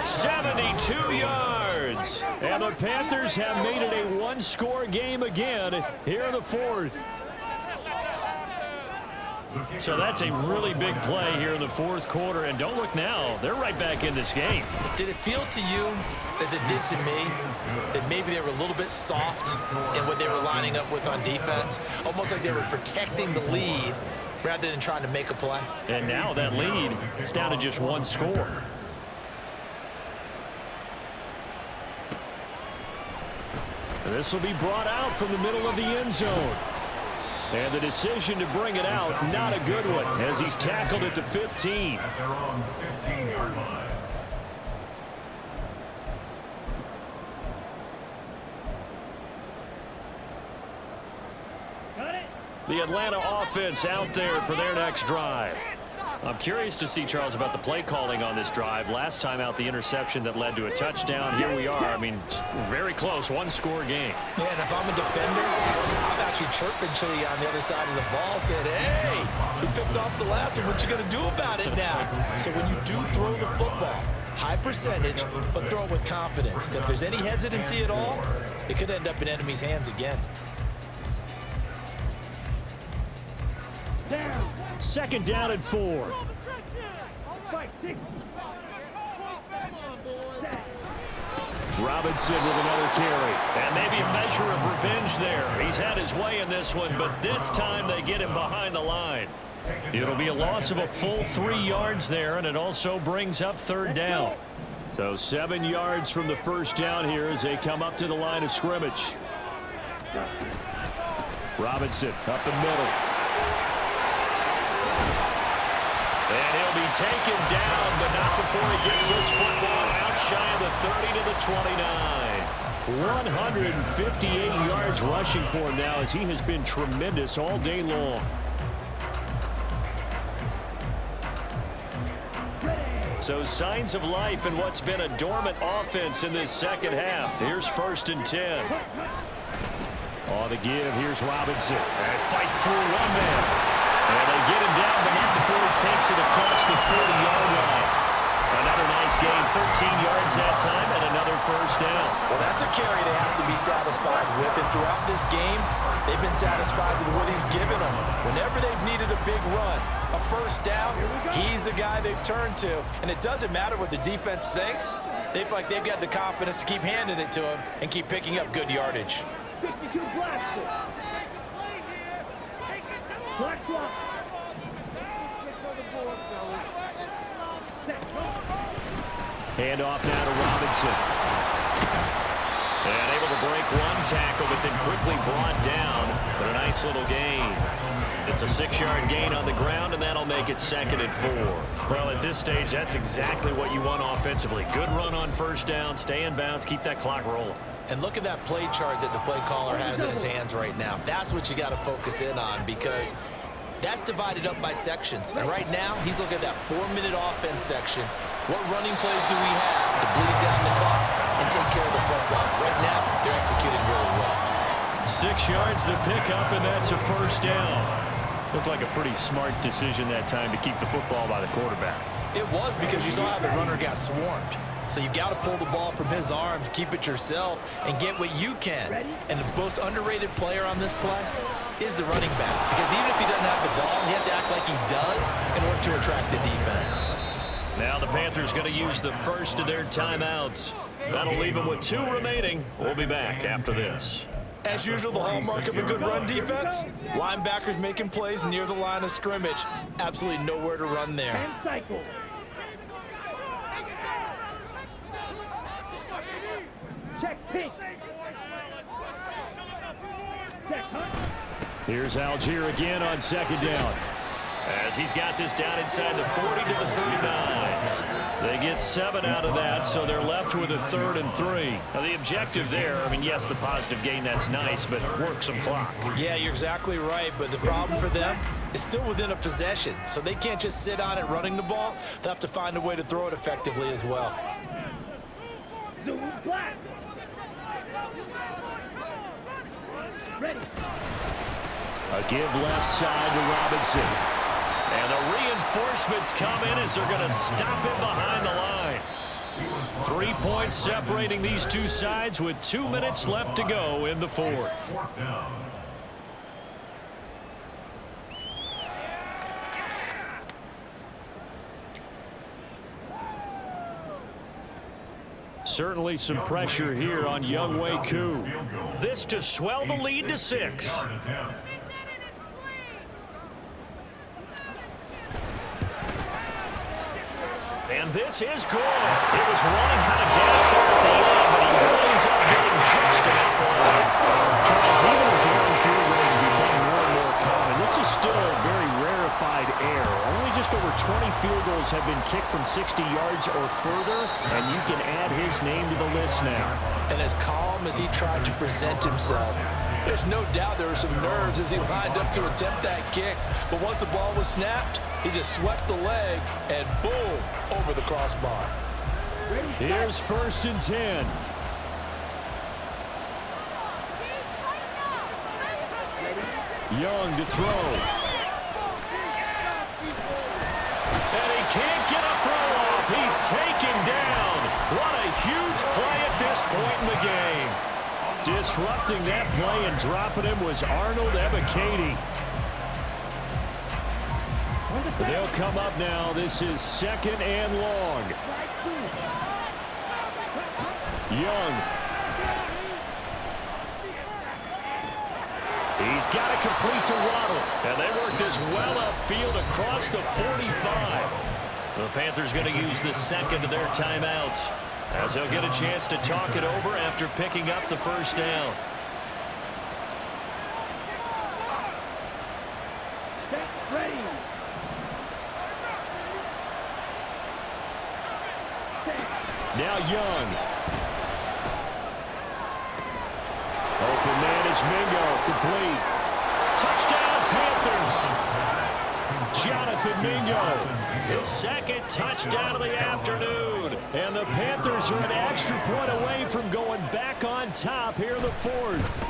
Speaker 1: 72 yards. And the Panthers have made it a 1-score game again here in the 4th. So that's a really big play here in the 4th quarter. And don't look now, they're right back in this game.
Speaker 2: Did it feel to you, as it did to me, that maybe they were a little bit soft in what they were lining up with on defense? Almost like they were protecting the lead rather than trying to make a play.
Speaker 1: And now that lead is down to just 1 score. This will be brought out from the middle of the end zone. And the decision to bring it out, not a good one, as he's tackled at the 15.
Speaker 3: At their own 15-yard line.
Speaker 4: Got it?
Speaker 1: The Atlanta offense out there for their next drive. I'm curious to see, Charles, about the play calling on this drive. Last time out, the interception that led to a touchdown. Here we are. I mean, very close, 1-score game.
Speaker 2: Man, if I'm a defender, I'm actually chirping to you on the other side of the ball, saying, hey, you picked off the last one. What you going to do about it now? So when you do throw the football, high percentage, but throw it with confidence. Because if there's any hesitancy at all, it could end up in enemy's hands again.
Speaker 4: Down.
Speaker 1: 2nd down and 4.
Speaker 4: Fight 6. Set.
Speaker 1: Robinson with another carry. And maybe a measure of revenge there. He's had his way in this one, but this time they get him behind the line. It'll be a loss of a full 3 yards there, and it also brings up 3rd down. So 7 yards from the first down here as they come up to the line of scrimmage. Robinson up the middle. And he'll be taken down, but not before he gets this football out shy of the 30 to the 29. 158 yards rushing for him now, as he has been tremendous all day long. So signs of life in what's been a dormant offense in this second half. Here's 1st and 10. On the give, here's Robinson. And fights through one man. And they get him down, but not before he takes it across the 40-yard line. Another nice gain, 13 yards that time, and another 1st down.
Speaker 5: Well, that's a carry they have to be satisfied with. And throughout this game, they've been satisfied with what he's given them. Whenever they've needed a big run, a 1st down, he's the guy they've turned to. And it doesn't matter what the defense thinks. They feel like they've got the confidence to keep handing it to him and keep picking up good yardage.
Speaker 4: 52 blaster. Black block.
Speaker 1: Handoff now to Robinson. And able to break one tackle, but then quickly brought down. But a nice little gain. It's a 6-yard gain on the ground, and that'll make it 2nd and 4. Well, at this stage, that's exactly what you want offensively. Good run on 1st down, stay in bounds, keep that clock rolling.
Speaker 2: And look at that play chart that the play caller has in his hands right now. That's what you got to focus in on, because that's divided up by sections. And right now, he's looking at that 4-minute offense section. What running plays do we have to bleed down the clock and take care of the football? Right now, they're executing really well.
Speaker 1: 6 yards the pickup, and that's a 1st down. Looked like a pretty smart decision that time to keep the football by the quarterback.
Speaker 2: It was, because you saw how the runner got swarmed. So you've got to pull the ball from his arms, keep it yourself, and get what you can. And the most underrated player on this play is the running back. Because even if he doesn't have the ball, he has to act like he does in order to attract the defense.
Speaker 1: Now the Panthers going to use the 1st of their timeouts. That'll leave them with 2 remaining. We'll be back after this.
Speaker 2: As usual, the hallmark of a good run defense, linebackers making plays near the line of scrimmage. Absolutely nowhere to run there.
Speaker 4: And cycle. Check pink. Check hunt.
Speaker 1: Here's Algier again on 2nd down. As he's got this down inside the 40 to the 39. They get 7 out of that, so they're left with a 3rd and 3. Now the objective there, I mean, yes, the positive gain, that's nice, but work some clock.
Speaker 2: Yeah, you're exactly right, but the problem for them is still within a possession, so they can't just sit on it running the ball. They'll have to find a way to throw it effectively as well.
Speaker 4: Zoom black. Ready.
Speaker 1: A give left side to Robinson. And the reinforcements come in as they're going to stop him behind the line. 3 points separating these two sides with 2 minutes left to go in the 4th. Certainly some pressure here on Young Wei Koo. This to swell the lead to 6. And this is good. It was running kind of gas there at the end, but he winds up getting just enough line. Charles, even as long field goals become more and more common, this is still a very rarefied air. Only just over 20 field goals have been kicked from 60 yards or further, and you can add his name to the list now.
Speaker 5: And as calm as he tried to present himself, there's no doubt there were some nerves as he lined up to attempt that kick. But once the ball was snapped, he just swept the leg and boom, over the crossbar.
Speaker 1: Here's 1st and 10. Young to throw. And he can't get a throw off. He's taken down. What a huge play at this point in the game. Disrupting that play and dropping him was Arnold Ebiketie. They'll come up now. This is 2nd and long. Young. He's got it complete to Waddle. And they work this well upfield across the 45. The Panthers going to use the 2nd of their timeouts, as they'll get a chance to talk it over after picking up the 1st down.
Speaker 4: Ready.
Speaker 1: Now Young. Open man is Mingo. Complete. Touchdown, Panthers. Jonathan Mingo. His second touchdown of the afternoon. And the Panthers are an extra point away from going back on top here in the fourth.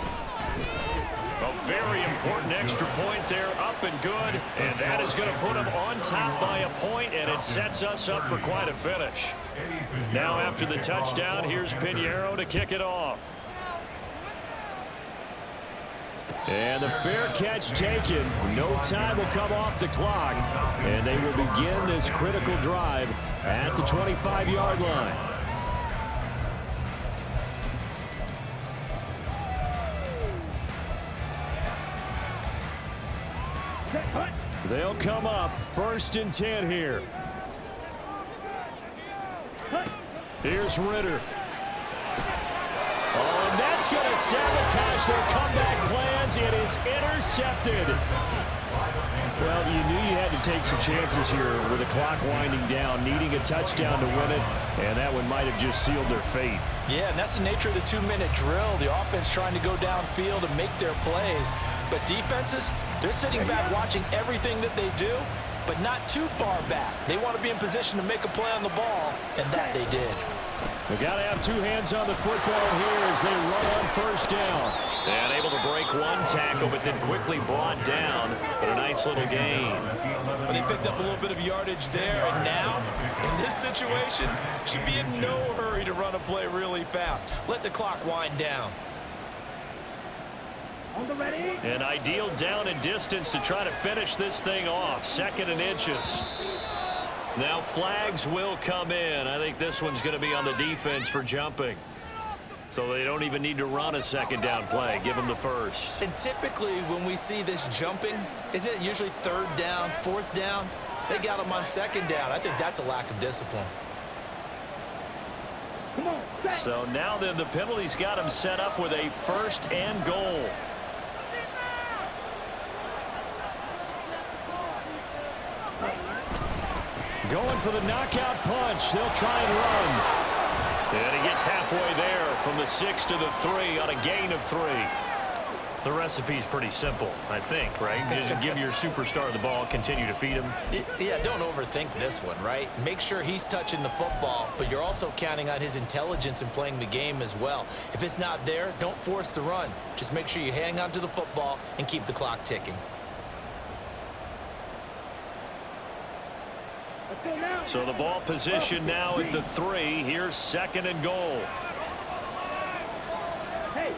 Speaker 1: A very important extra point there, up and good. And that is going to put them on top by a point, and it sets us up for quite a finish. Now after the touchdown, here's Pinheiro to kick it off. And the fair catch taken. No time will come off the clock. And they will begin this critical drive at the 25-yard line. They'll come up 1st and 10 here. Here's Ritter. Oh, and that's going to sabotage their comeback plans. It is intercepted. Well, you knew you had to take some chances here with the clock winding down, needing a touchdown to win it, and that one might have just sealed their fate.
Speaker 5: Yeah, and that's the nature of the 2-minute drill. The offense trying to go downfield and make their plays. But defenses, they're sitting back watching everything that they do, but not too far back. They want to be in position to make a play on the ball, and that they did.
Speaker 1: They've got to have two hands on the football here as they run on 1st down. And able to break one tackle, but then quickly brought down. But a nice little gain.
Speaker 2: But they picked up a little bit of yardage there, and now, in this situation, should be in no hurry to run a play really fast. Let the clock wind down.
Speaker 4: On the ready.
Speaker 1: An ideal down and distance to try to finish this thing off. 2nd and inches. Now flags will come in. I think this one's going to be on the defense for jumping. So they don't even need to run a 2nd down play. Give them the 1st.
Speaker 2: And typically when we see this jumping, isn't it usually 3rd down, 4th down? They got them on 2nd down. I think that's a lack of discipline.
Speaker 4: Come on.
Speaker 1: So now then the penalty's got them set up with a 1st and goal. Going for the knockout punch. They'll try and run. And he gets halfway there from the 6 to the 3 on a gain of 3. The recipe's pretty simple, I think, right? Just give your superstar the ball, continue to feed him.
Speaker 2: Yeah, don't overthink this one, right? Make sure he's touching the football, but you're also counting on his intelligence in playing the game as well. If it's not there, don't force the run. Just make sure you hang on to the football and keep the clock ticking.
Speaker 1: So the ball position now at the 3. Here's 2nd and goal.
Speaker 4: Hey,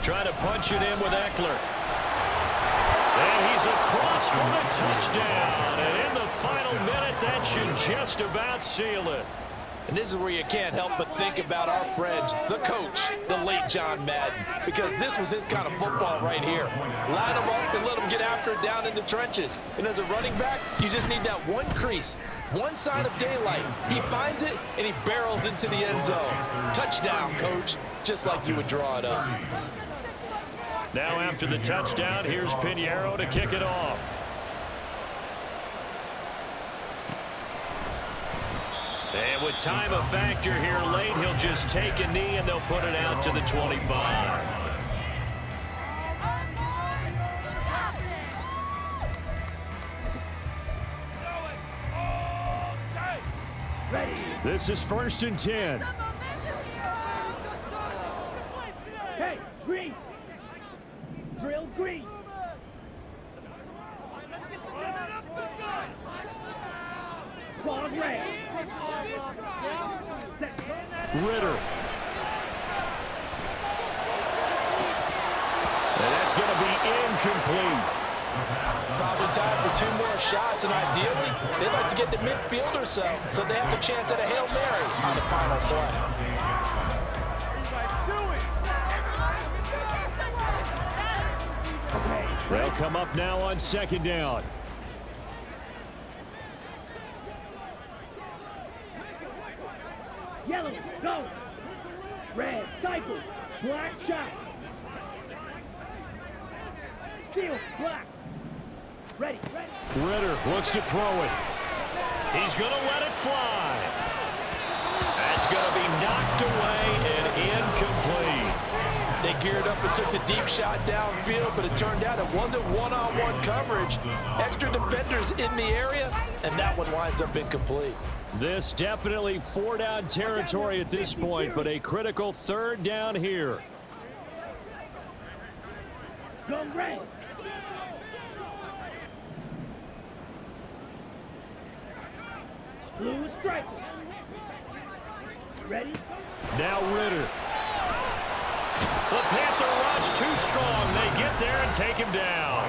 Speaker 1: Trying to punch it in with Eckler. And he's across for the touchdown. And in the final minute, that should just about seal it.
Speaker 5: And this is where you can't help but think about our friend, the coach, the late John Madden, because this was his kind of football right here. Line him up and let him get after it down in the trenches. And as a running back, you just need that one crease, one sign of daylight. He finds it, and he barrels into the end zone. Touchdown, coach, just like you would draw it up.
Speaker 1: Now after the touchdown, here's Pinheiro to kick it off. And with time a factor here late, he'll just take a knee and they'll put it out to the 25. This is 1st and 10.
Speaker 4: Hey, green. Drill green. Ball red.
Speaker 1: Ritter. And that's going to be incomplete.
Speaker 5: Probably time for 2 more shots, and ideally, they'd like to get to midfield or so they have a chance at a Hail Mary on the final play.
Speaker 1: They'll come up now on 2nd down.
Speaker 4: Yellow, go. Red, cycle. Black, shot. Steel, black. Ready, ready.
Speaker 1: Ritter looks to throw it. He's going to let it fly. That's going to be knocked away and incomplete.
Speaker 5: They geared up and took the deep shot downfield, but it turned out it wasn't one-on-one coverage. Extra defenders in the area, and that one winds up incomplete.
Speaker 1: This definitely four-down territory at this point, but a critical third down here.
Speaker 4: Go red. Blue striker. Ready?
Speaker 1: Now Ritter. The Panther rush too strong. They get there and take him down.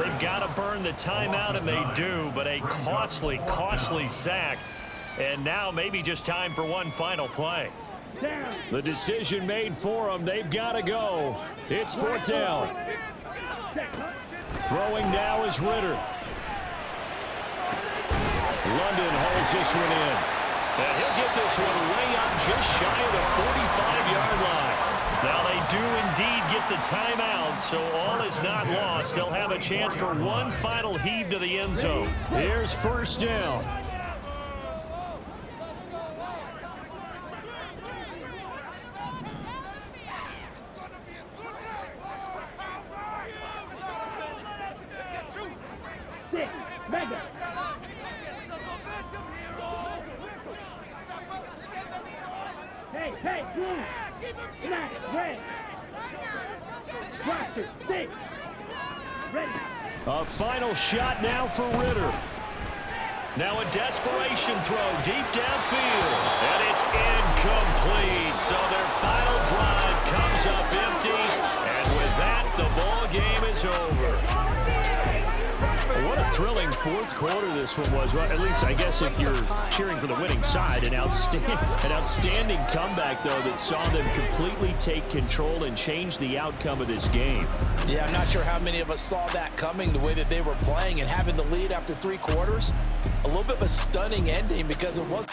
Speaker 1: They've got to burn the timeout, and they do, but a costly, costly sack. And now maybe just time for one final play. The decision made for them. They've got to go. It's fourth down. Throwing now is Ritter. London holds this one in. And he'll get this one way up just shy of the 45-yard line. Now they do indeed get the timeout, so all is not lost. They'll have a chance for one final heave to the end zone. Here's first down.
Speaker 4: Mega. Hey, blue. Black, red. Roster, six. Ready.
Speaker 1: A final shot now for Ritter. Now a desperation throw deep downfield. And it's incomplete. So their final drive comes up empty. And with that, the ball game is over. What a thrilling fourth quarter this one was. Well, at least, I guess, if you're cheering for the winning side, an outstanding comeback, though, that saw them completely take control and change the outcome of this game.
Speaker 5: Yeah, I'm not sure how many of us saw that coming, the way that they were playing and having the lead after 3 quarters. A little bit of a stunning ending because it was.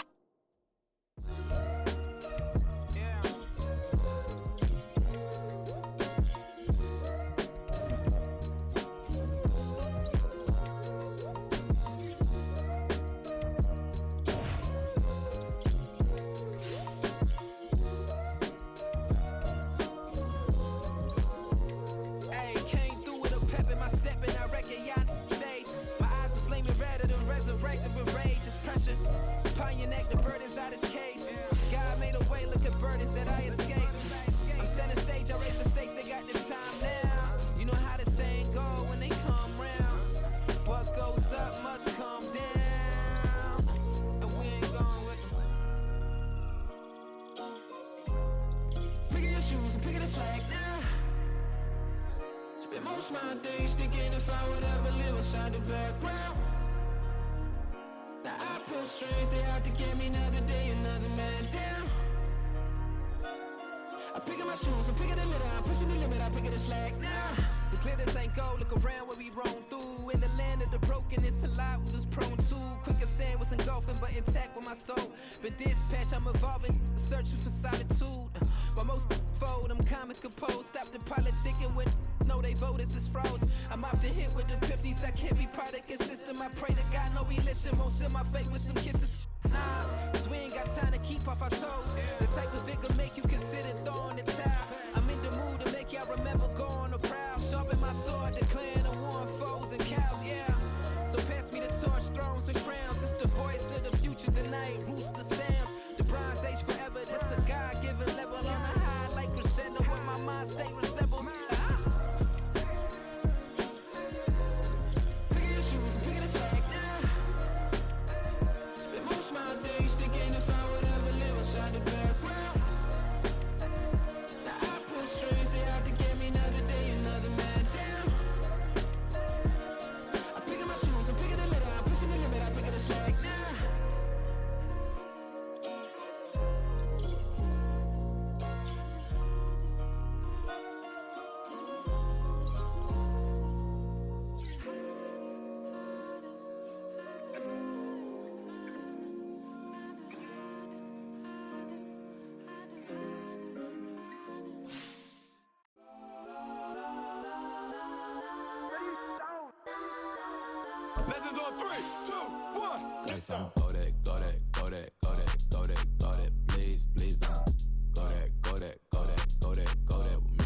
Speaker 6: Legends on 3, 2, 1.
Speaker 7: Yes, I'm go that, go that, go that, go that, go that, go that. Please, please don't go that, go that, go that, go that, go that with me.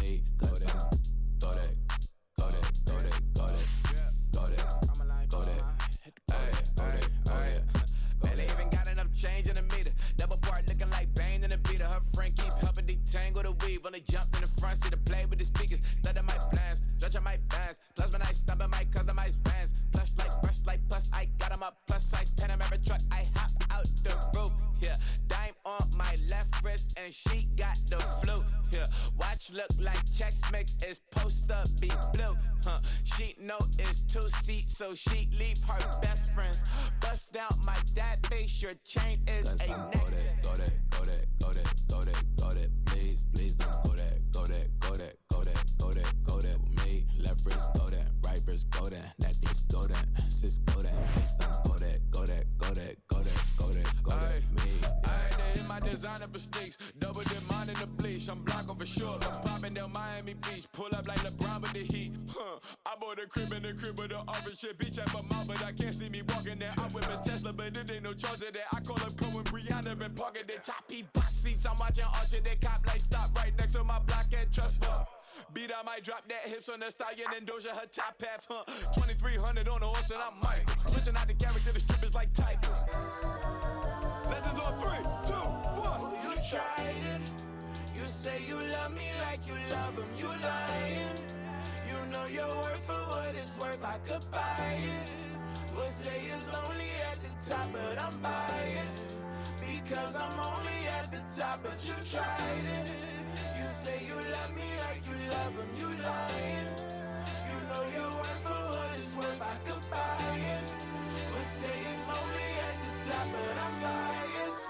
Speaker 7: Double part looking like Bane in a beater. Her friend keep helping detangle the weave. Only jumped in the front seat to play with the speakers. Thunder my plans, judge on my bands. Plus when I stumble my customize vans. Plush like brush like plus I got 'em up. Plus size Panamera truck. I hop out the roof. Yeah, dime on my left wrist and she got the flu. Yeah, watch look like Chex Mix is post up be blue. She know it's 2 seats, so she leave her best friends. Bust out my dad face, your chain is a neck. Go that, please don't go that with me. Left wrist go that, right wrist go that, necklace go that, sis go that, please don't go that me.
Speaker 6: They hit my designer for sneaks, double dip mine in the bleach. I'm blocking for sure, I'm popping down Miami Beach. Pull up like LeBron with the heat. I bought a crib in the crib with the orange shit. Beach at my mouth, but I can't see me walking there. I'm with a Tesla, but it ain't no charge of that. I call up Cohen, Brianna, been parking the top box seats. I'm watching Archer, they cop like stop right next to my block at Trust Fund. Beat, I might drop that hips on the stallion and Doja her top half, 2300 on the horse and I'm Michael. Switching out the character, the strippers like titles. Legends on 3, 2, 1.
Speaker 8: You tried it. You say you love me like you love him. You lying. You know your worth for what it's worth. I could buy it. We'll say it's only at the top, but I'm biased because I'm only at the top. But you tried it. You say you love me like you love him. You lying. You know your worth for what it's worth. I could buy it. We'll say it's only at the top, but I'm biased.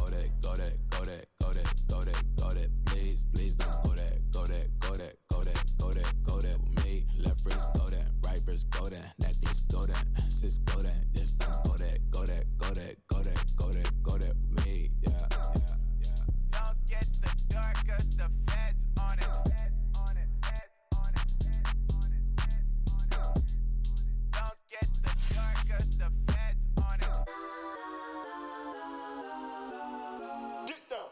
Speaker 7: Go that, please don't go that with me. Left wrist go that, right wrist go that, necklace go that, sis go that, yes don't go that with me, yeah.
Speaker 8: Don't get the dark 'cause the feds on it. Don't get the dark 'cause the feds on it.
Speaker 6: Get down.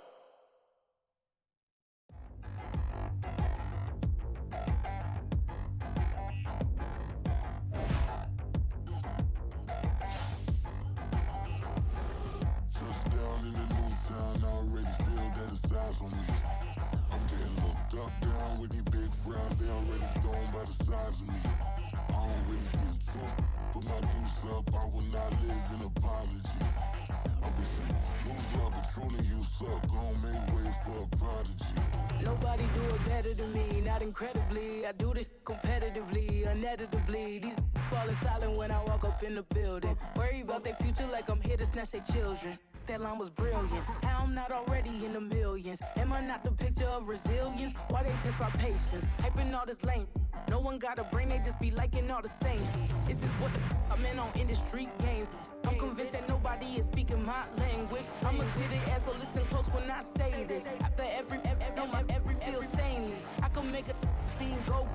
Speaker 9: Touchdown in the new town, I already feel that it's eyes on me. I'm getting looked up, down with these big frowns, they already thrown by the size of me. I don't really give truth, but my deuce up, I will not live in apology. I wish you lose love, but truly you suck, gon' make way for a prodigy.
Speaker 10: Nobody do it better than me, not incredibly. I do this competitively, uneditably. These falling silent when I walk up in the building. Worry about their future like I'm here to snatch their children. That line was brilliant. How I'm not already in the millions? Am I not the picture of resilience? Why they test my patience? Hyping all this lame. No one got a brain, they just be liking all the same. Is this what the I'm in on industry games? I'm convinced that nobody is speaking my language. I'm a good ass, so listen close when I say this. After every feel stainless. I can make a fiend go.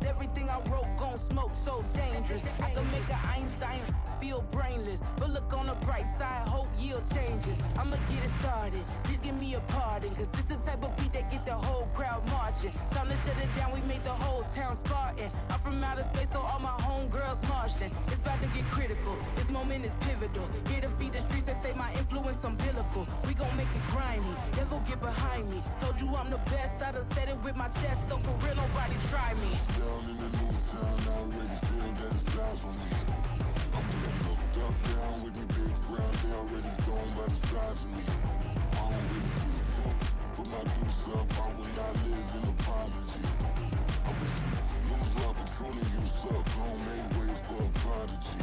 Speaker 10: Everything I wrote gon' smoke, so dangerous. I can make an Einstein feel brainless. But look on the bright side, hope yield changes. I'ma get it started, please give me a pardon. Cause this the type of beat that get the whole crowd marching. Time to shut it down, we made the whole town Spartan. I'm from outer space, so all my homegirls Martian. It's about to get critical, this moment is pivotal. Here to feed the streets that say my influence umbilical. We gon' make it grimy, never get behind me. Told you I'm the best, I done said it with my chest. So for real, nobody try me.
Speaker 9: Down in the new town, I already feel that it's eyes on me. I'm getting looked up, down with these big frowns, they already thrown by the size of me. I don't really give truth, put my deuce up, I will not live in apology. I wish you lose love, but truly you suck, gon' make way for a prodigy.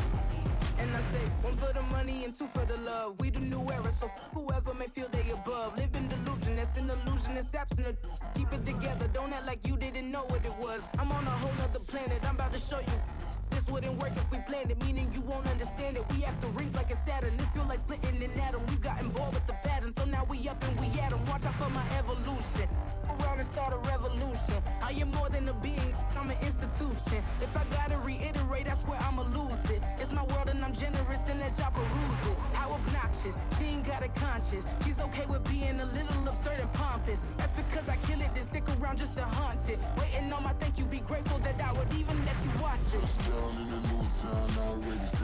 Speaker 10: And I say, one for the money and two for the love. We the new era, so whoever may feel they above. Live in delusion, that's an illusion, it's absent. Keep it together, don't act like you didn't know what it was. I'm on a whole nother planet, I'm about to show you. This wouldn't work if we planned it, meaning you won't understand it. We have to rings like a Saturn, this feel like splitting an atom. We got involved with the pattern, so now we up and we at 'em. Watch out for my evolution. Around and start a revolution. I am more than a being, I'm an institution. If I gotta reiterate, I swear I'ma lose it. It's my world and I'm generous and let y'all peruse it. How obnoxious, she ain't got a conscience. She's okay with being a little absurd and pompous. That's because I kill it, then stick around just to haunt it. Waiting on my thank you, be grateful that I would even let you watch it.
Speaker 9: Down in the new town, I already